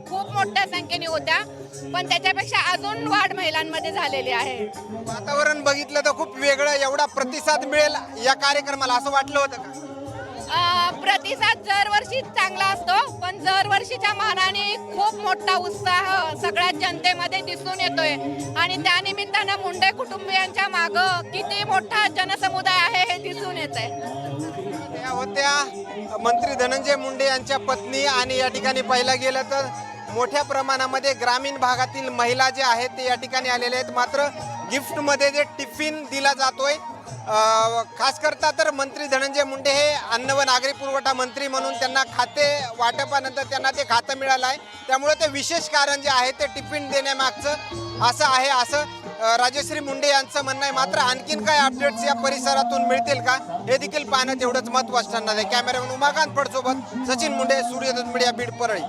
खूप मोठ्या संख्येने होत्या, पण त्याच्यापेक्षा अजून वाढ महिलांमध्ये झालेली आहे. वातावरण बघितलं तर खूप वेगळं, एवढा प्रतिसाद मिळेल या कार्यक्रमाला असं वाटलं होतं का? प्रतिसाद दरवर्षी चांगला असतो, पण दरवर्षीच्या मानाने खूप मोठा उत्साह सगळ्या जनतेमध्ये दिसून येतोय आणि त्यानिमित्तानं मुंडे कुटुंबियांच्या मागं किती मोठा जनसमुदाय आहे हे दिसून येत आहे. त्या होत्या मंत्री धनंजय मुंडे यांच्या पत्नी आणि या ठिकाणी पाहिलं गेलं तर मोठ्या प्रमाणामध्ये ग्रामीण भागातील महिला जे आहेत ते या ठिकाणी आलेले आहेत. मात्र गिफ्टमध्ये जे टिफिन दिला जातोय खास करता तर मंत्री धनंजय मुंडे हे अन्न व नागरी पुरवठा मंत्री म्हणून त्यांना खाते वाटपानंतर त्यांना ते खातं मिळालं आहे. त्यामुळे ते विशेष कारण जे आहे ते टिफिन देण्यामागचं असं आहे असं राजश्री मुंडे यांचं म्हणणं आहे. मात्र आणखीन काय अपडेट्स या परिसरातून मिळतील का हे देखील पाहणं तेवढंच महत्त्वाचं ठरणार आहे. कॅमेरामॅन उमाकांत फडसोबत सचिन मुंडे, सूर्यदूत मीडिया, बीड, परळी.